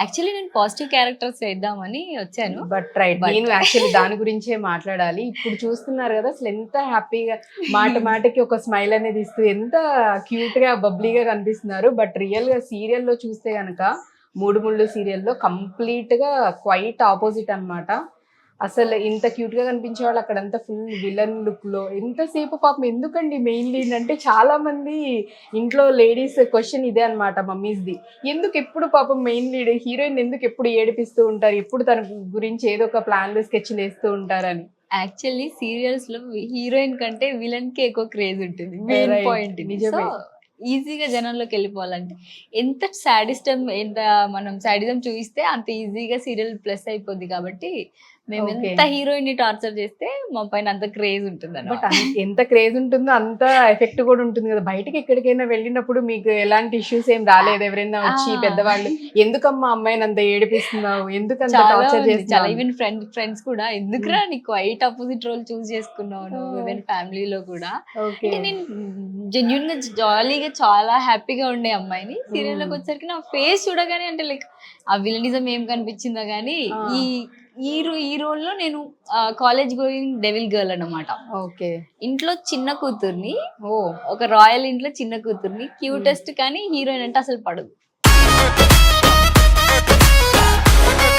Actually నేను positive characters చేద్దామని వచ్చాను. బట్ రైట్, బట్ నేను యాక్చువల్లీ దాని గురించే మాట్లాడాలి. ఇప్పుడు చూస్తున్నారు కదా అసలు ఎంత హ్యాపీగా మాట మాటకి ఒక స్మైల్ అనేది ఇస్తూ ఎంత క్యూట్ గా బబ్లీగా కనిపిస్తున్నారు. బట్ రియల్ గా సీరియల్లో చూస్తే గనక మూడు ముళ్ళు సీరియల్లో కంప్లీట్ గా క్వైట్ ఆపోజిట్ అన్నమాట. అసలు ఇంత క్యూట్ గా కనిపించే వాళ్ళు అక్కడంతా ఫుల్ విలన్ లుక్ లో ఎంతసేపు పాపం ఎందుకండి మెయిన్లీ అంటే చాలా మంది ఇంట్లో లేడీస్ క్వశ్చన్ ఇదే అన్నమాట మమ్మీస్ది. ఎందుకు ఎప్పుడు పాపం మెయిన్ లీడ్ హీరోయిన్ ఎందుకు ఎప్పుడు ఏడిపిస్తూ ఉంటారు, ఎప్పుడు తన గురించి ఏదో ఒక ప్లాన్లు స్కెచ్లు వేస్తూ ఉంటారని. యాక్చువల్లీ సీరియల్స్ లో హీరోయిన్ కంటే విలన్ కి ఎక్కువ క్రేజ్ ఉంటుంది. మెయిన్ రైట్, పాయింట్ ఇది. సో నిజమే. ఈజీగా జనంలోకి వెళ్ళిపోవాలంటే ఎంత సాడిస్టం, ఎంత మనం సాడిజం చూపిస్తే అంత ఈజీగా సీరియల్ ప్లస్ అయిపోద్ది. కాబట్టి మేము ఓకే. ఎంత హీరోయిన్ ని టార్చర్ చేస్తే మా పైన అంత క్రేజ్ ఉంటుంది బట్ అన్నమాట. ఎంత క్రేజ్ ఉంటుందో అంత ఎఫెక్ట్ కూడా ఉంటుంది కదా. బయటకి ఎక్కడికైనా వెళ్ళినప్పుడు మీకు ఎలాంటి ఇష్యూస్ ఏం రాలేదు? ఎవరైనా వచ్చి ఆ! పెద్దవాళ్ళు ఎందుకమ్మా అమ్మాయిని అంత ఏడిపిస్తున్నావు, ఎందుకంత చాలా టార్చర్ ఉంది. చాలా చేస్తున్నావు? ఈవెన్ ఫ్రెండ్స్ కూడా ఎందుకురా నీకు క్వైట్ అపోజిట్ రోల్ చూస్ చేసుకున్నావు నువ్వు, ఈవెన్ ఫ్యామిలీలో కూడా. ఓకే. అంటే నేను జెన్యున్ గా జాలీగా చాలా హ్యాపీగా ఉండే అమ్మాయిని సీరియల్లోకి వచ్చేసరికి నా ఫేస్ చూడగానే అంటే లైక్ ఆ విలనిజం ఏం కనిపించిందో గానీ ఈ ఈ రోల్ లో నేను కాలేజ్ గోయింగ్ డెవిల్ గర్ల్ అన్నమాట. ఓకే. ఇంట్లో చిన్న కూతుర్ని, ఓ. ఒక రాయల్ ఇంట్లో చిన్న కూతుర్ని, క్యూటెస్ట్ కానీ హీరోయిన్ అంటే అసలు పడదు.